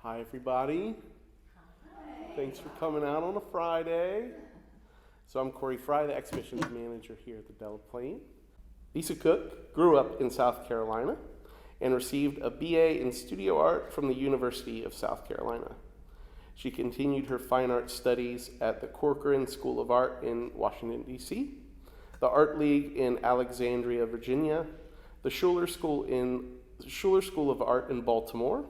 Hi, everybody. Hi. Thanks for coming out on a Friday. So I'm Corey Fry, the exhibitions manager here at the Delaplaine. Lesa Cook grew up in South Carolina and received a BA in studio art from the University of South Carolina. She continued her fine arts studies at the Corcoran School of Art in Washington, D.C., the Art League in Alexandria, Virginia, the Schuler School of Art in Baltimore,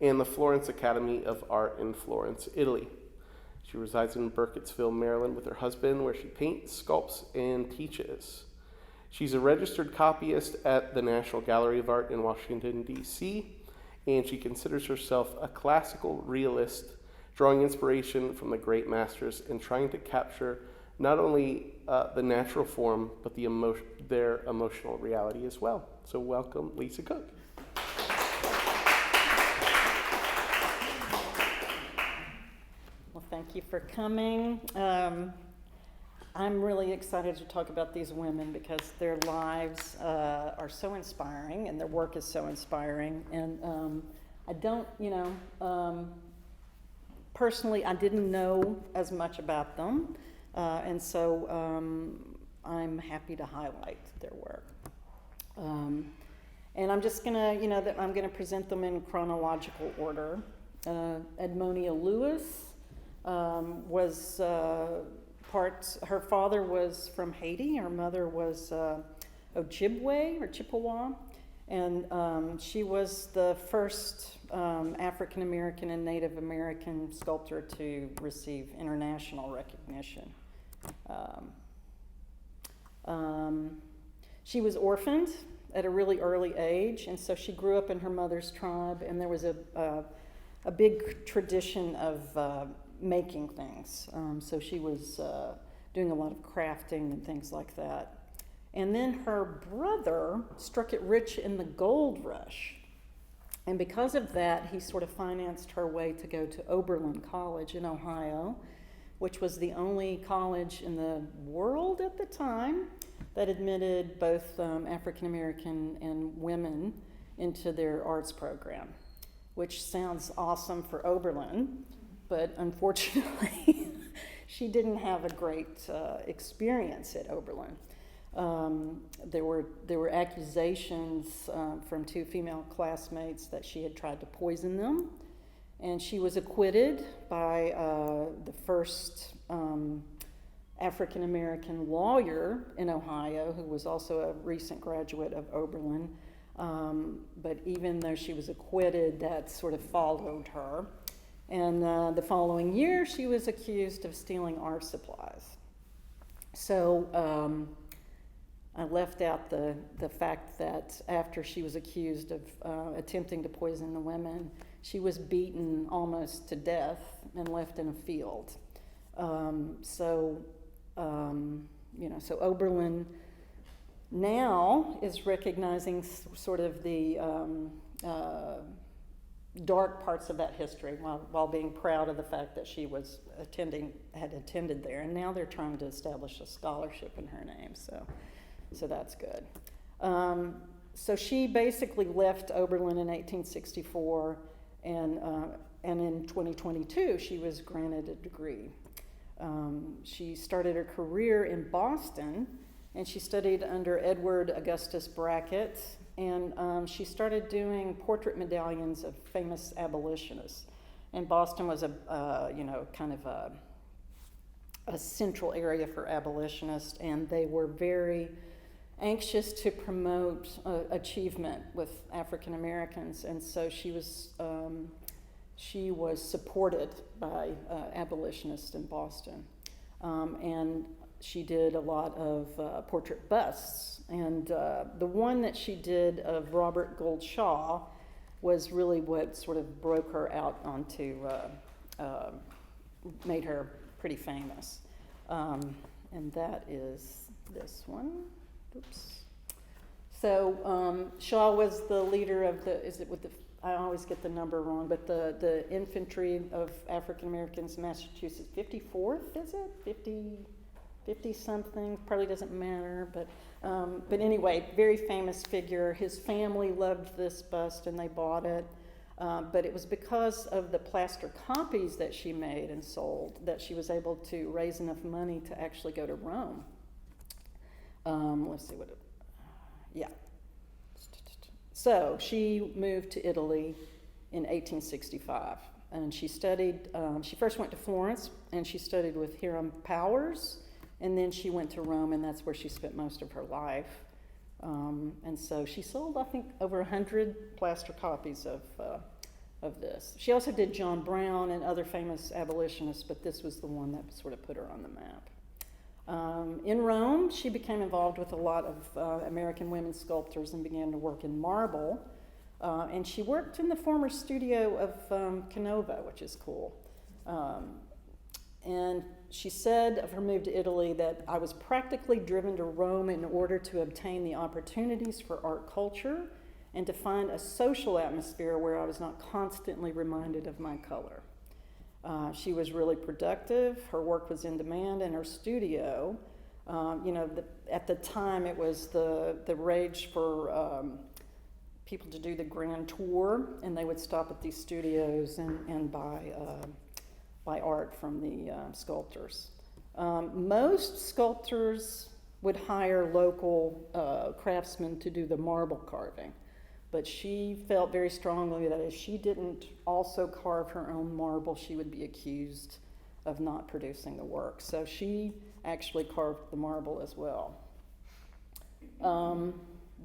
and the Florence Academy of Art in Florence, Italy. She resides in Burkittsville, Maryland with her husband, where she paints, sculpts, and teaches. She's a registered copyist at the National Gallery of Art in Washington, D.C., and she considers herself a classical realist, drawing inspiration from the great masters and trying to capture not only the natural form, but their emotional reality as well. So welcome, Lesa Cook. Well, thank you for coming. I'm really excited to talk about these women because their lives are so inspiring and their work is so inspiring. And I don't, personally, I didn't know as much about them. And so I'm happy to highlight their work. And I'm just gonna, I'm gonna present them in chronological order. Edmonia Lewis was her father was from Haiti, her mother was Ojibwe or Chippewa, and she was the first African American and Native American sculptor to receive international recognition. She was orphaned at a really early age, and so she grew up in her mother's tribe, and there was a big tradition of making things. So she was doing a lot of crafting and things like that. And then her brother struck it rich in the gold rush. And because of that, he sort of financed her way to go to Oberlin College in Ohio, which was the only college in the world at the time that admitted both African American and women into their arts program, which sounds awesome for Oberlin, but unfortunately, she didn't have a great experience at Oberlin. There were accusations from two female classmates that she had tried to poison them, and she was acquitted by the first African American lawyer in Ohio, who was also a recent graduate of Oberlin. But even though she was acquitted, that sort of followed her. And the following year, she was accused of stealing art supplies. So I left out the fact that after she was accused of attempting to poison the women, she was beaten almost to death and left in a field. So Oberlin now is recognizing sort of the dark parts of that history while being proud of the fact that she was had attended there, and now they're trying to establish a scholarship in her name, so that's good. So she basically left Oberlin in 1864, and in 2022 she was granted a degree. She started her career in Boston, and she studied under Edward Augustus Brackett, and she started doing portrait medallions of famous abolitionists. And Boston was kind of a central area for abolitionists, and they were very anxious to promote achievement with African Americans, and so she was supported by abolitionists in Boston, and she did a lot of portrait busts, and the one that she did of Robert Gould Shaw was really what sort of broke her out onto, made her pretty famous, and that is this one. Oops. So Shaw was the leader of I always get the number wrong, but the infantry of African Americans in Massachusetts, 54th, is it? 50 something, probably doesn't matter, but anyway, very famous figure. His family loved this bust and they bought it. But it was because of the plaster copies that she made and sold that she was able to raise enough money to actually go to Rome. Let's see yeah. So she moved to Italy in 1865, and she studied, she first went to Florence, and she studied with Hiram Powers, and then she went to Rome, and that's where she spent most of her life. And so she sold, I think, over 100 plaster copies of this. She also did John Brown and other famous abolitionists, but this was the one that sort of put her on the map. In Rome, she became involved with a lot of American women sculptors and began to work in marble. And she worked in the former studio of Canova, which is cool. And she said of her move to Italy that I was practically driven to Rome in order to obtain the opportunities for art culture and to find a social atmosphere where I was not constantly reminded of my color. She was really productive. Her work was in demand, and her studio, at the time it was the rage for people to do the grand tour, and they would stop at these studios and buy art from the sculptors. Most sculptors would hire local craftsmen to do the marble carving, but she felt very strongly that if she didn't also carve her own marble, she would be accused of not producing the work. So she actually carved the marble as well.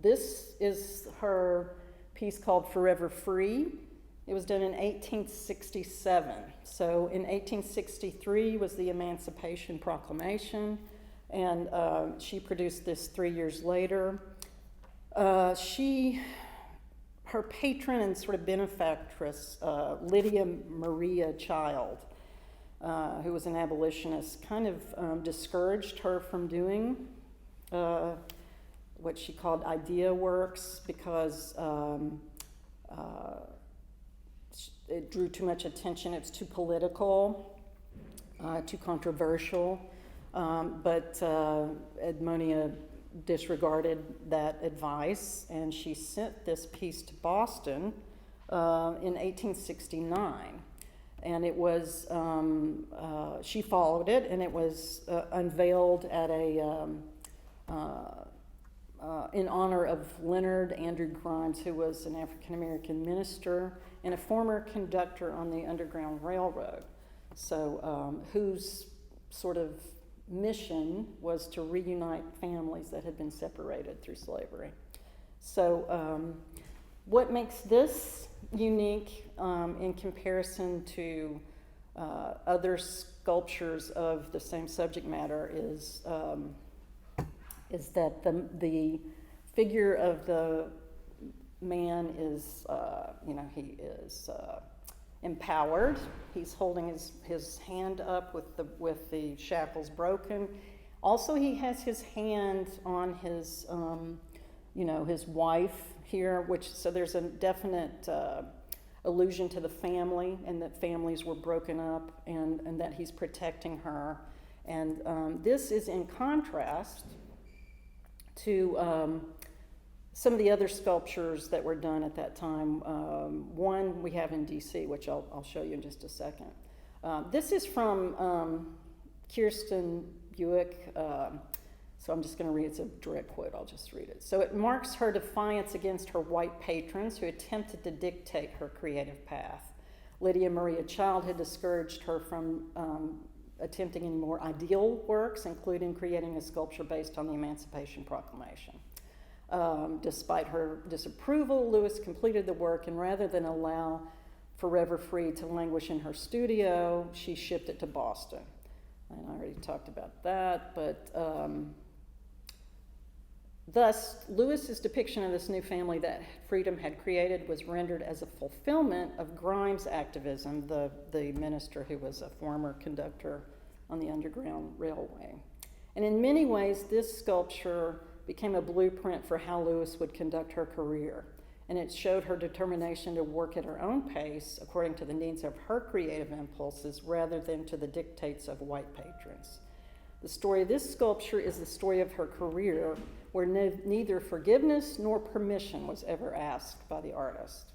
This is her piece called Forever Free. It was done in 1867. So in 1863 was the Emancipation Proclamation, and she produced this 3 years later. Her patron and sort of benefactress, Lydia Maria Child, who was an abolitionist, kind of discouraged her from doing what she called idea works because it drew too much attention. It was too political, too controversial. But Edmonia disregarded that advice, and she sent this piece to Boston in 1869. And it was, she followed it, and it was unveiled at in honor of Leonard Andrew Grimes, who was an African-American minister and a former conductor on the Underground Railroad. So, whose sort of mission was to reunite families that had been separated through slavery. So what makes this unique in comparison to other sculptures of the same subject matter is that the figure of the man is, he is empowered. He's holding his hand up with the shackles broken. Also, he has his hand on his, his wife here, so there's a definite allusion to the family, and that families were broken up, and that he's protecting her. And this is in contrast to some of the other sculptures that were done at that time. One we have in DC, which I'll show you in just a second. This is from Kirsten Buick, so I'm just going to read, it's a direct quote, I'll just read it. So it marks her defiance against her white patrons who attempted to dictate her creative path. Lydia Maria Child had discouraged her from attempting any more ideal works, including creating a sculpture based on the Emancipation Proclamation. Despite her disapproval, Lewis completed the work, and rather than allow Forever Free to languish in her studio, she shipped it to Boston. And I already talked about that, but thus, Lewis's depiction of this new family that freedom had created was rendered as a fulfillment of Grimes' activism, the minister who was a former conductor on the Underground Railway. And in many ways, this sculpture became a blueprint for how Lewis would conduct her career. And it showed her determination to work at her own pace according to the needs of her creative impulses rather than to the dictates of white patrons. The story of this sculpture is the story of her career where neither forgiveness nor permission was ever asked by the artist.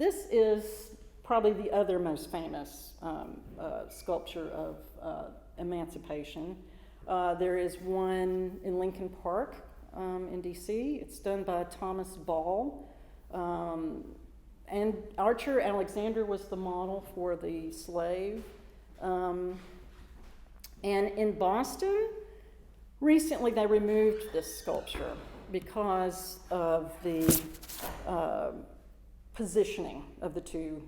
This is probably the other most famous sculpture of emancipation. There is one in Lincoln Park in D.C. It's done by Thomas Ball. And Archer Alexander was the model for the slave. And in Boston, recently they removed this sculpture because of the positioning of the two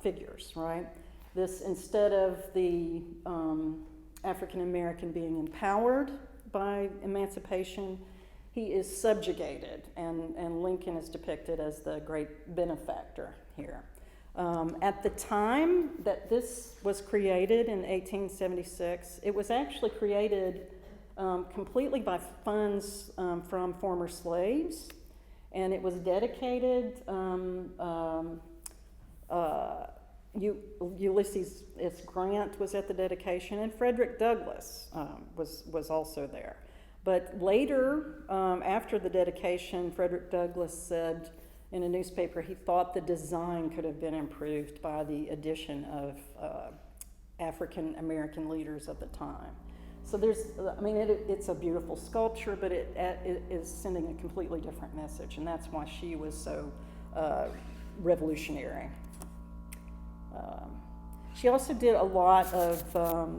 figures, right? This, instead of the African American being empowered by emancipation, he is subjugated, and Lincoln is depicted as the great benefactor here. At the time that this was created in 1876, it was actually created completely by funds from former slaves, and it was dedicated. Ulysses S. Grant was at the dedication, and Frederick Douglass was also there. But later, after the dedication, Frederick Douglass said in a newspaper he thought the design could have been improved by the addition of African American leaders of the time. So it's a beautiful sculpture, but it is sending a completely different message, and that's why she was so revolutionary. She also did a lot of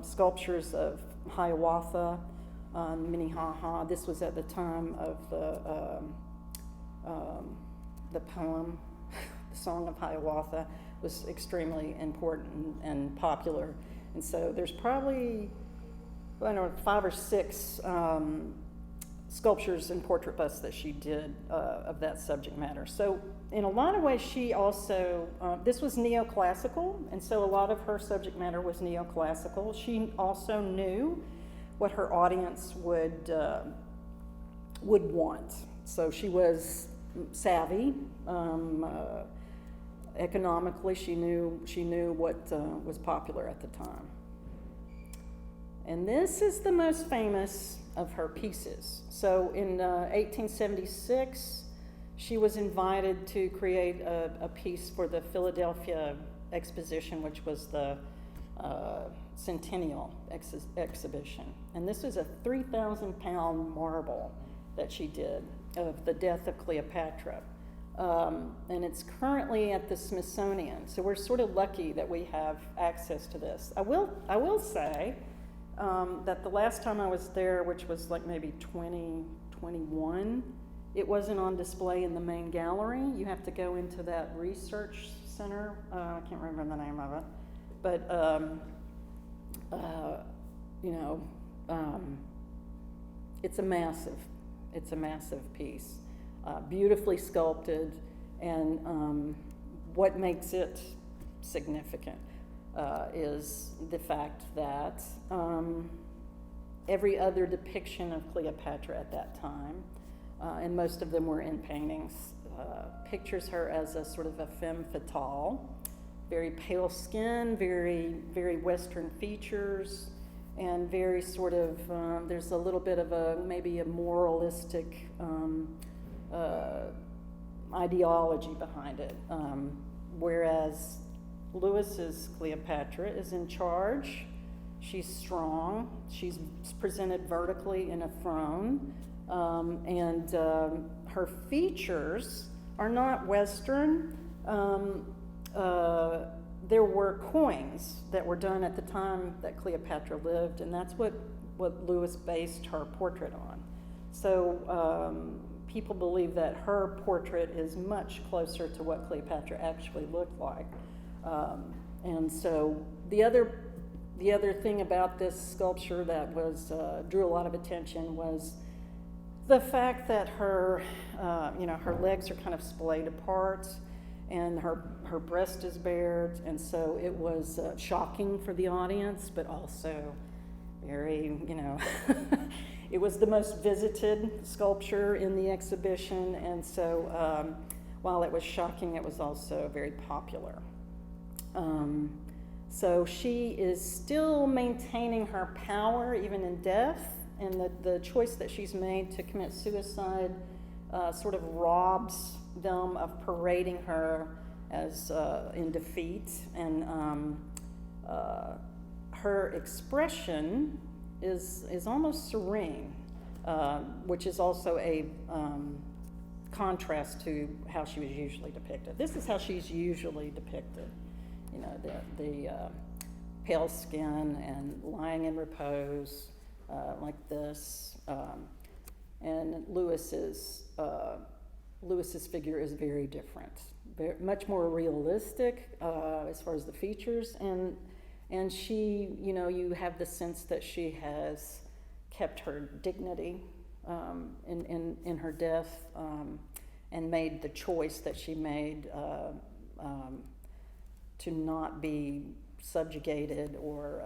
sculptures of Hiawatha, Minnehaha. This was at the time of the poem, the Song of Hiawatha was extremely important and popular. And so there's probably, 5 or 6 sculptures and portrait busts that she did of that subject matter. So in a lot of ways, she also, this was neoclassical, and so a lot of her subject matter was neoclassical. She also knew what her audience would want. So she was savvy. Economically, she knew what was popular at the time. And this is the most famous of her pieces. So in 1876, she was invited to create a piece for the Philadelphia Exposition, which was the Centennial Exhibition. And this is a 3,000-pound marble that she did of the death of Cleopatra. And it's currently at the Smithsonian. So we're sort of lucky that we have access to this. I will say that the last time I was there, which was like maybe 2021, it wasn't on display in the main gallery. You have to go into that research center. I can't remember the name of it, but it's a massive piece, beautifully sculpted, and what makes it significant is the fact that every other depiction of Cleopatra at that time, and most of them were in paintings, pictures her as a sort of a femme fatale, very pale skin, very, very Western features, and very sort of, there's a little bit of maybe a moralistic ideology behind it. Whereas Lewis's Cleopatra is in charge. She's strong. She's presented vertically in a throne. And her features are not Western. There were coins that were done at the time that Cleopatra lived, and that's what Lewis based her portrait on. So people believe that her portrait is much closer to what Cleopatra actually looked like. And so the other thing about this sculpture that was drew a lot of attention was the fact that her legs are kind of splayed apart, and her breast is bared, and so it was shocking for the audience, but also very, it was the most visited sculpture in the exhibition, and so while it was shocking, it was also very popular. So she is still maintaining her power even in death, and the choice that she's made to commit suicide sort of robs them of parading her as in defeat, and her expression is almost serene, which is also a contrast to how she was usually depicted. This is how she's usually depicted, you know, the pale skin and lying in repose, like this. And Lewis's figure is very different, much more realistic as far as the features, and she, you know, you have the sense that she has kept her dignity in her death, and made the choice that she made to not be subjugated or.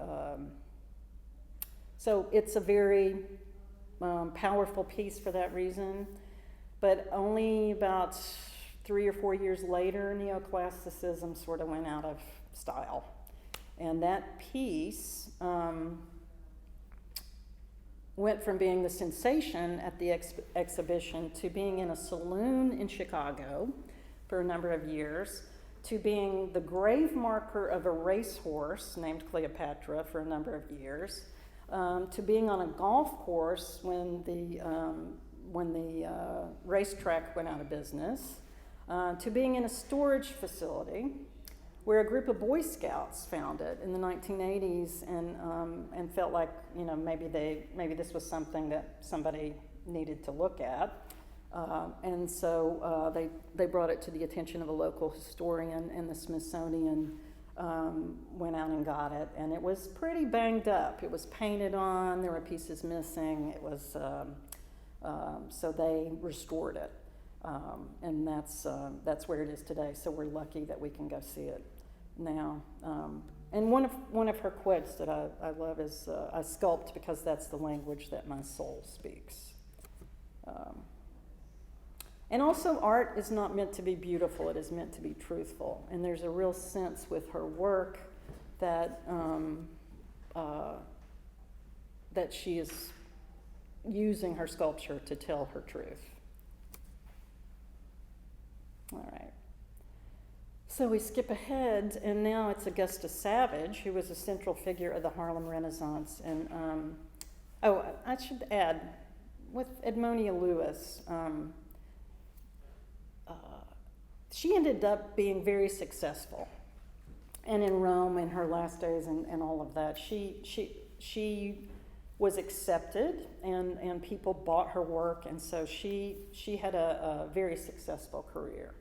So it's a very powerful piece for that reason, but only about 3 or 4 years later, neoclassicism sort of went out of style. And that piece went from being the sensation at the exhibition to being in a saloon in Chicago for a number of years, to being the grave marker of a racehorse named Cleopatra for a number of years, to being on a golf course when the racetrack went out of business, to being in a storage facility where a group of Boy Scouts found it in the 1980s and felt like, you know, maybe this was something that somebody needed to look at, and so they brought it to the attention of a local historian, and the Smithsonian went out and got it, and it was pretty banged up. It was painted on, there were pieces missing. It was so they restored it, and that's where it is today. So we're lucky that we can go see it now. And one of her quotes that I love is, "I sculpt because that's the language that my soul speaks." And also, art is not meant to be beautiful, it is meant to be truthful. And there's a real sense with her work that that she is using her sculpture to tell her truth. All right. So we skip ahead, and now it's Augusta Savage, who was a central figure of the Harlem Renaissance. And I should add, with Edmonia Lewis, she ended up being very successful, and in Rome in her last days and all of that, she was accepted, and people bought her work, and so she had a very successful career.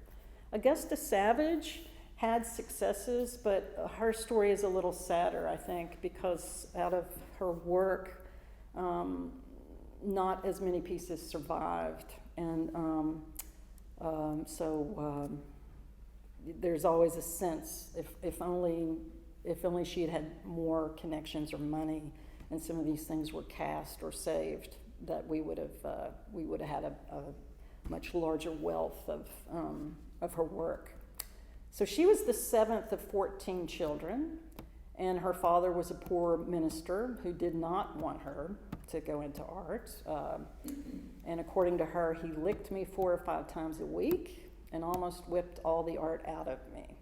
Augusta Savage had successes, but her story is a little sadder, I think, because out of her work, not as many pieces survived, and so there's always a sense, if only she had more connections or money, and some of these things were cast or saved, that we would have had a much larger wealth of her work. So she was the 7th of 14 children, and her father was a poor minister who did not want her to go into art. And according to her, he licked me 4 or 5 times a week and almost whipped all the art out of me.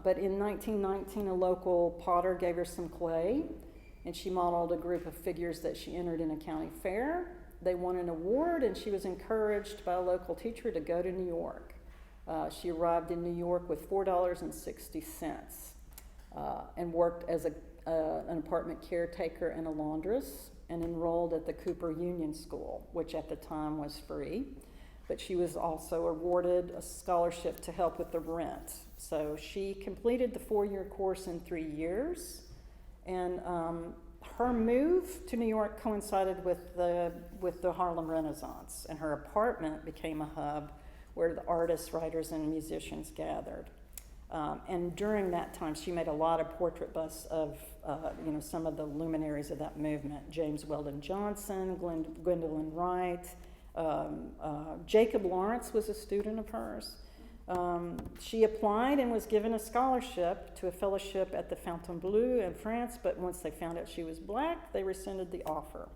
But in 1919, a local potter gave her some clay, and she modeled a group of figures that she entered in a county fair. They won an award, and she was encouraged by a local teacher to go to New York. She arrived in New York with $4.60 and worked as an apartment caretaker and a laundress, and enrolled at the Cooper Union School, which at the time was free. But she was also awarded a scholarship to help with the rent. So she completed the 4-year course in 3 years, and her move to New York coincided with the Harlem Renaissance, and her apartment became a hub where the artists, writers, and musicians gathered. And during that time, she made a lot of portrait busts of some of the luminaries of that movement: James Weldon Johnson, Gwendolyn Wright, Jacob Lawrence was a student of hers. She applied and was given a scholarship to a fellowship at the Fontainebleau in France, but once they found out she was black, they rescinded the offer.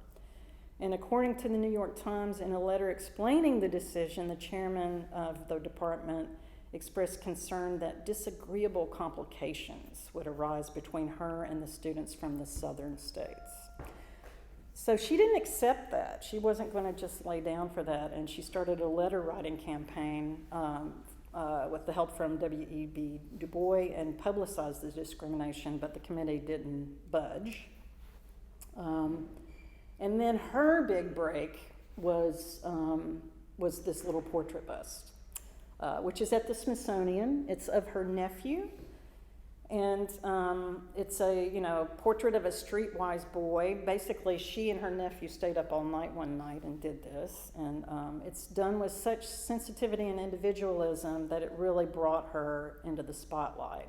And according to the New York Times, in a letter explaining the decision, the chairman of the department expressed concern that disagreeable complications would arise between her and the students from the southern states. So she didn't accept that. She wasn't going to just lay down for that, and she started a letter writing campaign with the help from W.E.B. Du Bois and publicized the discrimination, but the committee didn't budge. And then her big break was this little portrait bust, which is at the Smithsonian. It's of her nephew, and it's a portrait of a streetwise boy. Basically, she and her nephew stayed up all night one night and did this, and it's done with such sensitivity and individualism that it really brought her into the spotlight.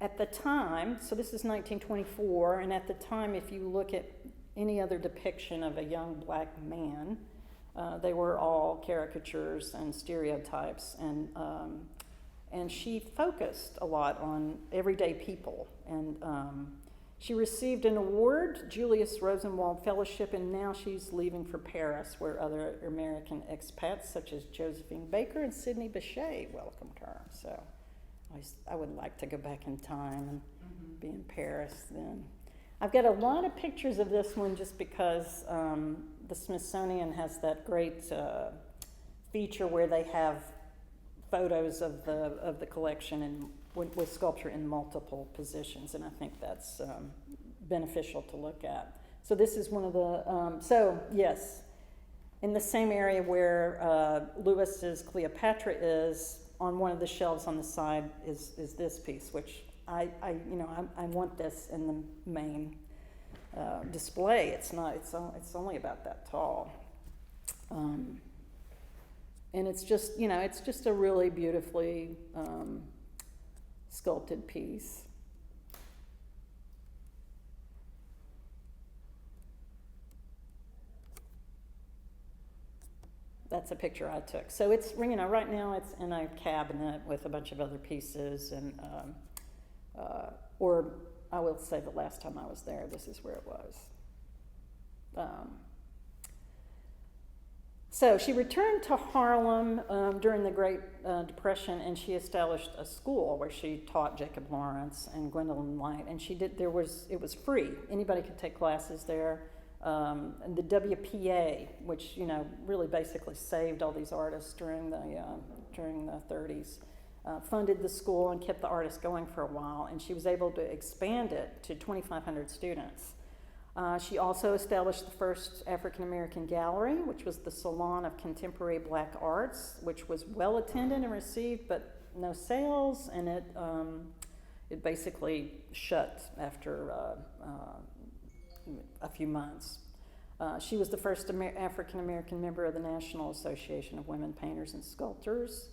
At the time, so this is 1924, and at the time, if you look at any other depiction of a young black man, they were all caricatures and stereotypes, and she focused a lot on everyday people. And she received an award, Julius Rosenwald Fellowship, and now she's leaving for Paris, where other American expats such as Josephine Baker and Sidney Bechet welcomed her. So I would like to go back in time and be in Paris then. I've got a lot of pictures of this one just because the Smithsonian has that great feature where they have photos of the collection and with sculpture in multiple positions, and I think that's beneficial to look at. So this is one of the, yes, in the same area where Lewis's Cleopatra is, on one of the shelves on the side is this piece, which I want this in the main display. It's only about that tall, and it's just a really beautifully sculpted piece. That's a picture I took. So it's right now it's in a cabinet with a bunch of other pieces, and or I will say the last time I was there, this is where it was. So she returned to Harlem during the Great Depression, and she established a school where she taught Jacob Lawrence and Gwendolyn Light, and it was free. Anybody could take classes there. And the WPA, which really basically saved all these artists during the 30s, funded the school and kept the artists going for a while, and she was able to expand it to 2,500 students. She also established the first African American gallery, which was the Salon of Contemporary Black Arts, which was well attended and received, but no sales, and it basically shut after a few months. She was the first African American member of the National Association of Women Painters and Sculptors,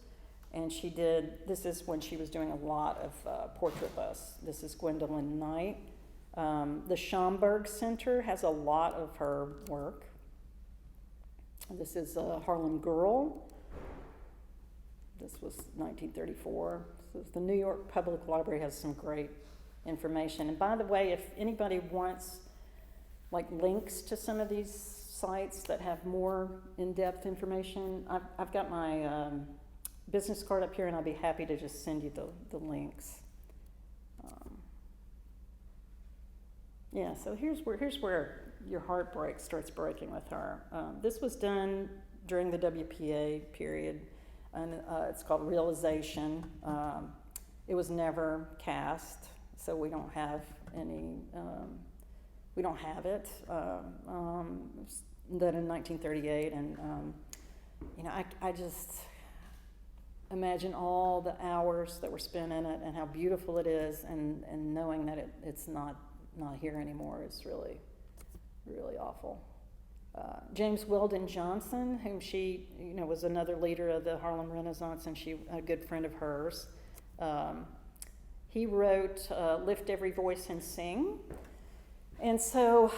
and this is when she was doing a lot of portrait busts. This is Gwendolyn Knight. The Schomburg Center has a lot of her work. This is a Harlem Girl. This was 1934. So the New York Public Library has some great information. And by the way, if anybody wants links to some of these sites that have more in-depth information, I've got my business card up here, and I'll be happy to just send you the links. So here's where your heart starts breaking with her. This was done during the WPA period, and it's called Realization. It was never cast, so we don't have any. We don't have it. It was done in 1938, and I just imagine all the hours that were spent in it and how beautiful it is, and knowing that it's not here anymore is really, really awful. James Weldon Johnson, whom she was another leader of the Harlem Renaissance, and a good friend of hers. He wrote "Lift Every Voice and Sing," and so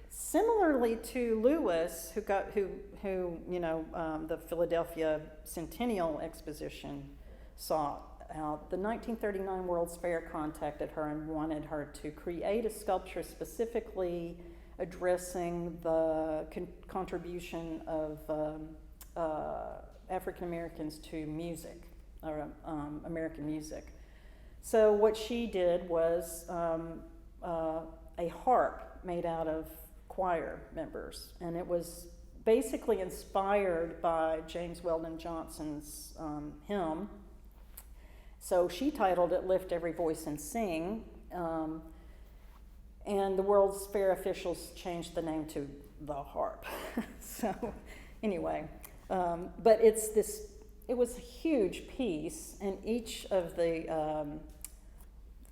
similarly to Lewis, who the Philadelphia Centennial Exposition sought out, the 1939 World's Fair contacted her and wanted her to create a sculpture specifically addressing the contribution of African Americans to music. American music. So what she did was a harp made out of choir members, and it was basically inspired by James Weldon Johnson's hymn. So she titled it "Lift Every Voice and Sing," and the World's Fair officials changed the name to the harp. So anyway, but it was a huge piece, and each of the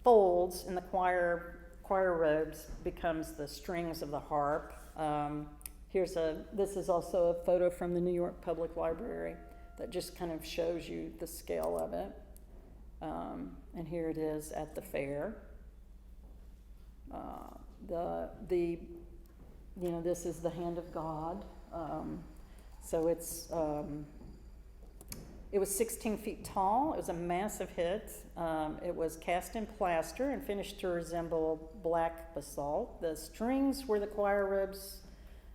folds in the choir robes becomes the strings of the harp. This is also a photo from the New York Public Library that just kind of shows you the scale of it. And here it is at the fair. This is the hand of God. So it was 16 feet tall. It was a massive hit. It was cast in plaster and finished to resemble black basalt. The strings were the choir robes,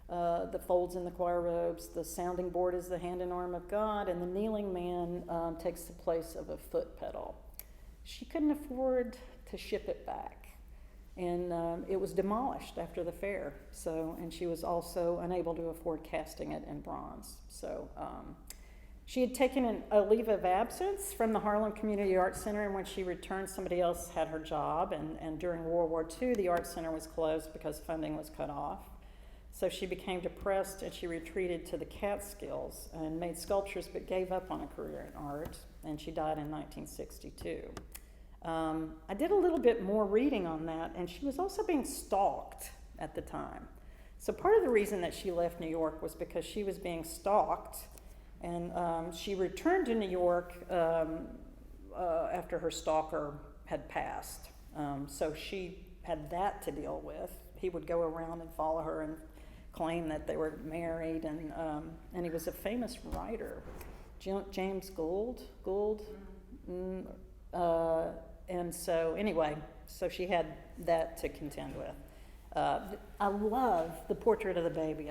the folds in the choir robes. The sounding board is the hand and arm of God, and the kneeling man takes the place of a foot pedal. She couldn't afford to ship it back, and it was demolished after the fair. And she was also unable to afford casting it in bronze. She had taken a leave of absence from the Harlem Community Arts Center, and when she returned, somebody else had her job. And during World War II, the Arts Center was closed because funding was cut off. So she became depressed, and she retreated to the Catskills and made sculptures, but gave up on a career in art, and she died in 1962. I did a little bit more reading on that, and she was also being stalked at the time. So part of the reason that she left New York was because she was being stalked. And she returned to New York after her stalker had passed. So she had that to deal with. He would go around and follow her and claim that they were married. And he was a famous writer, James Gould. And so anyway, so she had that to contend with. I love the portrait of the baby.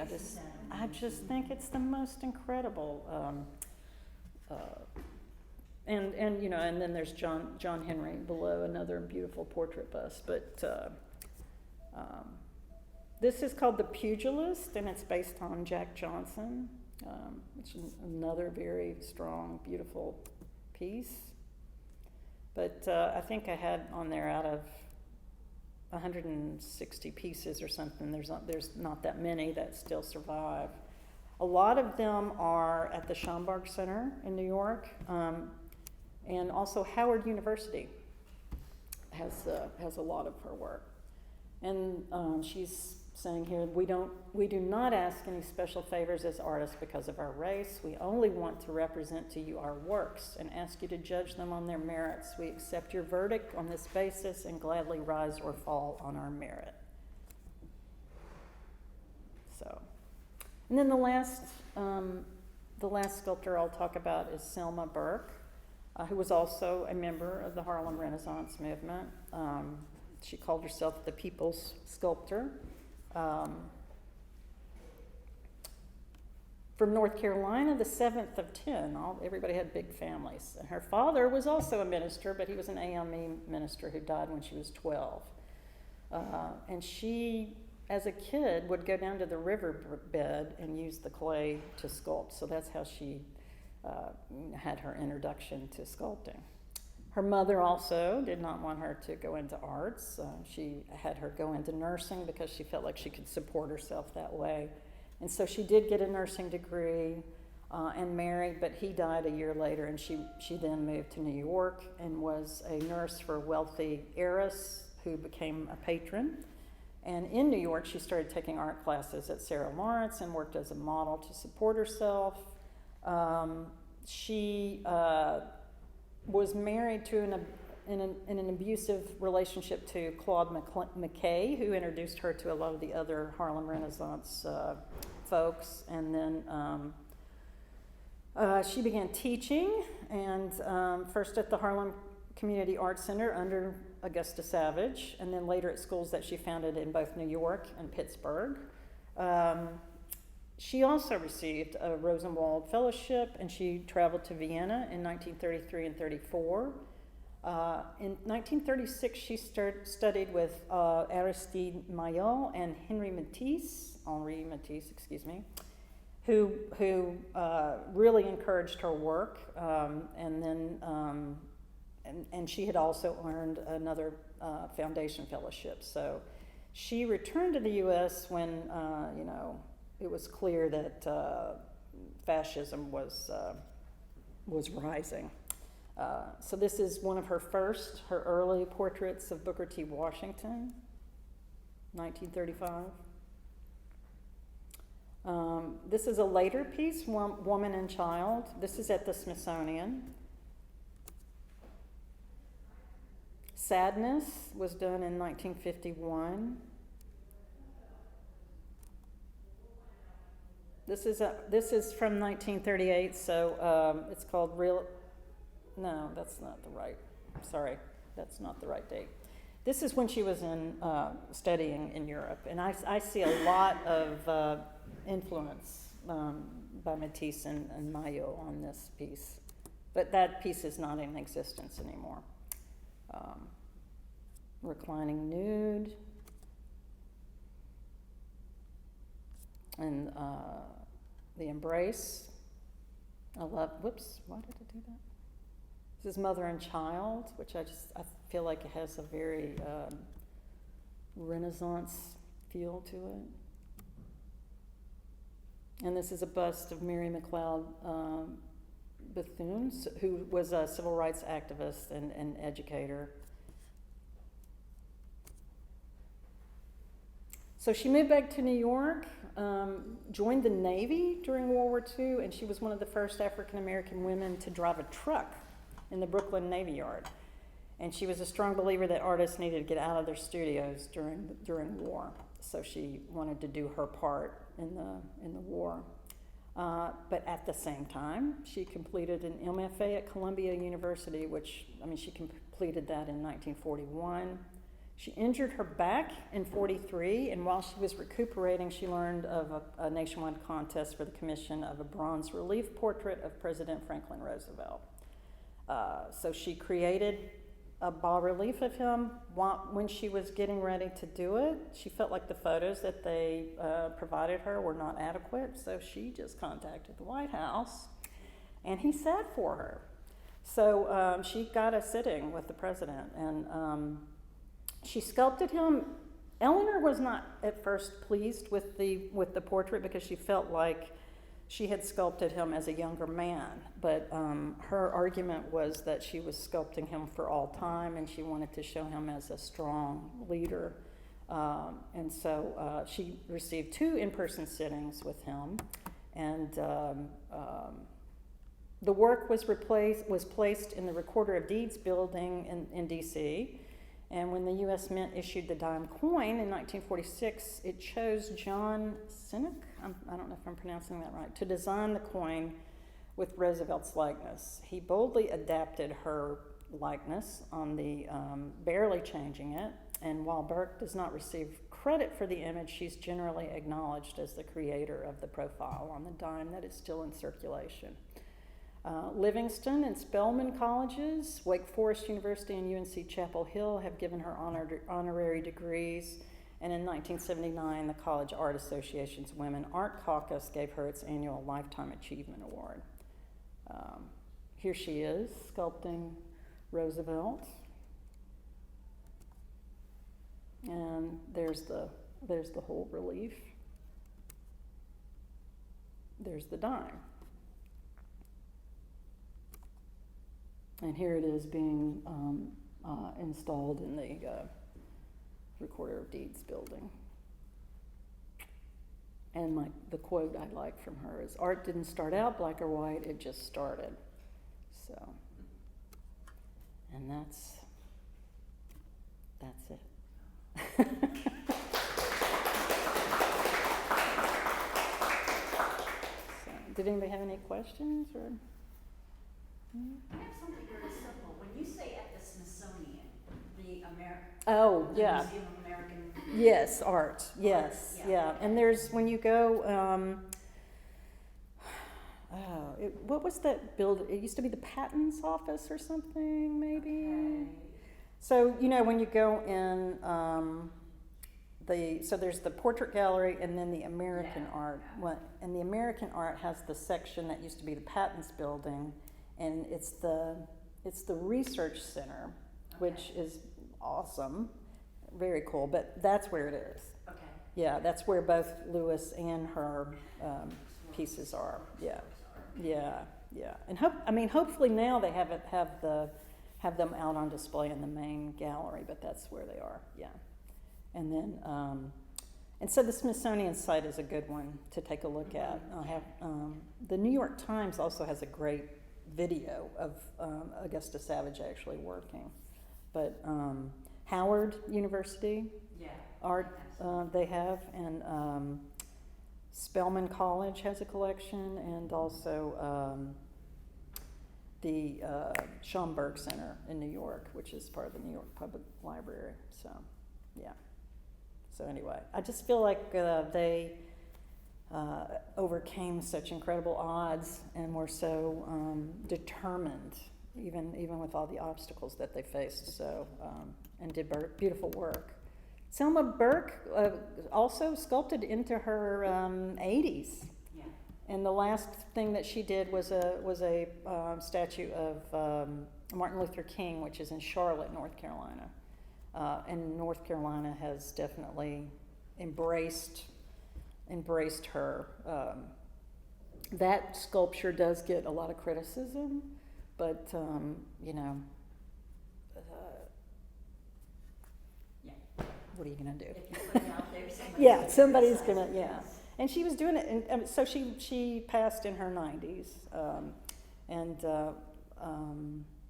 I just think it's the most incredible. And then there's John Henry below, another beautiful portrait bust. But this is called The Pugilist, and it's based on Jack Johnson, which is another very strong, beautiful piece. But I think I had on there out of 160 pieces or something. There's not that many that still survive. A lot of them are at the Schomburg Center in New York, and also Howard University has a lot of her work. And she's saying here, we do not ask any special favors as artists because of our race. We only want to represent to you our works and ask you to judge them on their merits. We accept your verdict on this basis and gladly rise or fall on our merit. And then the last sculptor I'll talk about is Selma Burke, who was also a member of the Harlem Renaissance movement. She called herself the People's Sculptor. From North Carolina, the 7th of 10. Everybody had big families. And her father was also a minister, but he was an AME minister who died when she was 12. And she, as a kid, would go down to the riverbed and use the clay to sculpt. So that's how she had her introduction to sculpting. Her mother also did not want her to go into arts. She had her go into nursing because she felt like she could support herself that way. And so she did get a nursing degree and married, but he died a year later, and she then moved to New York and was a nurse for a wealthy heiress who became a patron. And in New York, she started taking art classes at Sarah Lawrence and worked as a model to support herself. She was married to in an abusive relationship to Claude McKay, who introduced her to a lot of the other Harlem Renaissance folks. And then she began teaching, and first at the Harlem Community Arts Center under Augusta Savage, and then later at schools that she founded in both New York and Pittsburgh. She also received a Rosenwald Fellowship, and she traveled to Vienna in 1933 and 34. In 1936, she studied with Aristide Maillot and Henri Matisse, excuse me, who really encouraged her work, and she had also earned another foundation fellowship. So she returned to the U.S. when it was clear that fascism was rising. So this is one of her early portraits of Booker T. Washington, 1935. This is a later piece, Woman and Child. This is at the Smithsonian. Sadness was done in 1951. This is from 1938, so it's called Real. No, that's not the right. Sorry, that's not the right date. This is when she was studying in Europe, and I see a lot of influence by Matisse and Maillot on this piece, but that piece is not in existence anymore. Reclining nude, and the embrace. Why did I do that? This is Mother and Child, which I feel like it has a very Renaissance feel to it. And this is a bust of Mary McLeod Bethune, who was a civil rights activist and educator. So she moved back to New York, joined the Navy during World War II, and she was one of the first African American women to drive a truck in the Brooklyn Navy Yard. And she was a strong believer that artists needed to get out of their studios during war. So she wanted to do her part in the war. But at the same time, she completed an MFA at Columbia University, she completed that in 1941. She injured her back in 43, and while she was recuperating, she learned of a nationwide contest for the commission of a bronze relief portrait of President Franklin Roosevelt. So she created a bas-relief of him. When she was getting ready to do it, she felt like the photos that they provided her were not adequate, so she just contacted the White House, and he sat for her. So she got a sitting with the president, and she sculpted him. Eleanor was not at first pleased with the portrait because she felt like she had sculpted him as a younger man, but her argument was that she was sculpting him for all time, and she wanted to show him as a strong leader. And so she received 2 in-person sittings with him, and the work was placed in the Recorder of Deeds building in D.C., and when the U.S. Mint issued the dime coin in 1946, it chose John Sinek, I don't know if I'm pronouncing that right, to design the coin with Roosevelt's likeness. He boldly adapted her likeness barely changing it, and while Burke does not receive credit for the image, she's generally acknowledged as the creator of the profile on the dime that is still in circulation. Livingston and Spelman colleges, Wake Forest University and UNC Chapel Hill have given her honorary degrees, and in 1979 the College Art Association's Women Art Caucus gave her its annual Lifetime Achievement Award. Here she is sculpting Roosevelt, and there's the whole relief. There's the dime. And here it is being installed in the Recorder of Deeds building. And the quote I like from her is, "Art didn't start out black or white, it just started." So, and that's it. So, did anybody have any questions or? I have something very simple. When you say at the Smithsonian, the Yeah. Museum of American Yes, art. Yes, Art, yeah. And there's, when you go, what was that building? It used to be the patents office or something, maybe. Okay. So when you go in, so there's the portrait gallery and then the American art. And the American art has the section that used to be the patents building, and it's the research center, which is awesome, very cool. But that's where it is. Okay. Yeah, that's where both Lewis and her pieces are. Yeah, yeah. And hopefully now they have them out on display in the main gallery. But that's where they are. Yeah. And then, and so the Smithsonian site is a good one to take a look at. I have the New York Times also has a great video of Augusta Savage actually working, but Howard University art they have, and Spelman College has a collection, and also the Schomburg Center in New York, which is part of the New York Public Library. So, yeah. So anyway, I just feel like they overcame such incredible odds and were so determined, even with all the obstacles that they faced. So and did beautiful work. Selma Burke also sculpted into her 80s. Yeah. And the last thing that she did was a statue of Martin Luther King, which is in Charlotte, North Carolina. And North Carolina has definitely embraced her. That sculpture does get a lot of criticism, but what are you gonna do? If you put it out there, Somebody's gonna. Yeah, and she was doing it, and so she passed in her 90s, and.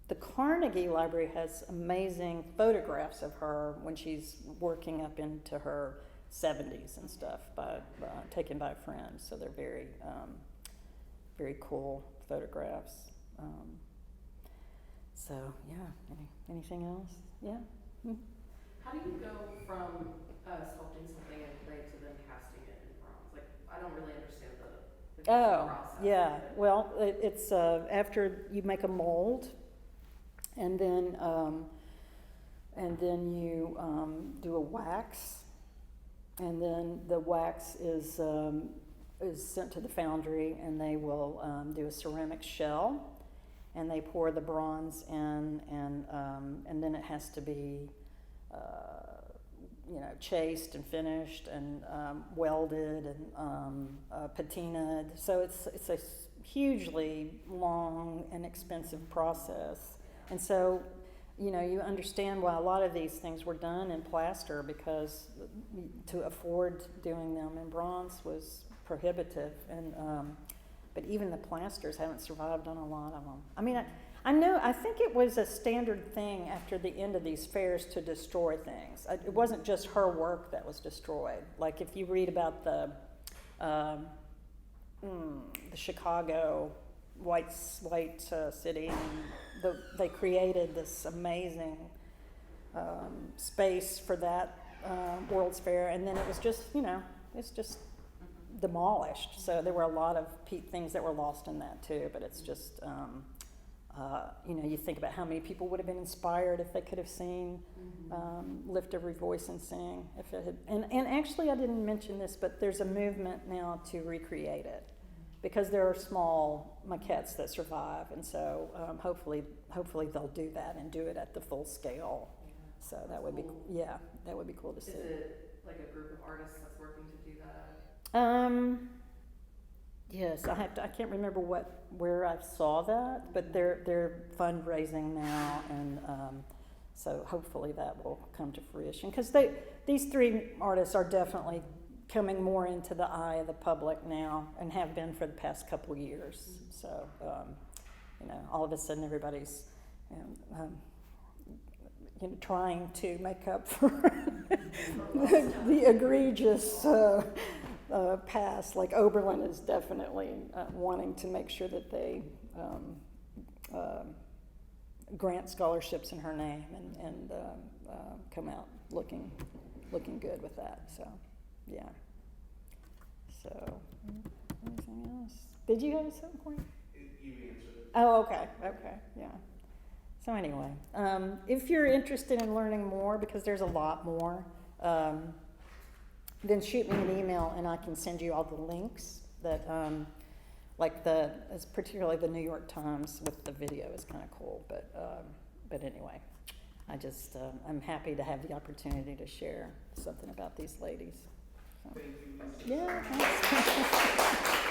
The Carnegie Library has amazing photographs of her when she's working up into her 70s and stuff, taken by friends. So they're very, very cool photographs. So yeah, anything else? Yeah. Hmm? How do you go from sculpting something in clay to then casting it in bronze? Like, I don't really understand the process. Yeah. Well, it's after you make a mold. And then you do a wax, and then the wax is sent to the foundry, and they will do a ceramic shell, and they pour the bronze in, and then it has to be chased and finished and welded and patinaed. So it's a hugely long and expensive process. And so, you understand why a lot of these things were done in plaster, because to afford doing them in bronze was prohibitive. And but even the plasters haven't survived on a lot of them. I mean, I think it was a standard thing after the end of these fairs to destroy things. It wasn't just her work that was destroyed. Like if you read about the Chicago white city, and they created this amazing space for that World's Fair, and then it was just it's just demolished. So there were a lot of things that were lost in that too. But it's just you think about how many people would have been inspired if they could have seen Lift Every Voice and Sing. If it had, and actually I didn't mention this, but there's a movement now to recreate it, because there are small maquettes that survive, and so hopefully they'll do that and do it at the full scale. So that would be that would be cool to see. Is it like a group of artists that's working to do that? Yes, I can't remember where I saw that, but they're fundraising now, and so hopefully that will come to fruition, because these three artists are definitely coming more into the eye of the public now, and have been for the past couple years. So, all of a sudden everybody's, trying to make up for the egregious past. Like Oberlin is definitely wanting to make sure that they grant scholarships in her name and come out looking good with that. So. Yeah. So, anything else? Did you have something? Oh, okay, yeah. So anyway, if you're interested in learning more, because there's a lot more, then shoot me an email and I can send you all the links that, particularly the New York Times with the video is kind of cool. But anyway, I'm happy to have the opportunity to share something about these ladies. So, Thank you. yeah, thanks.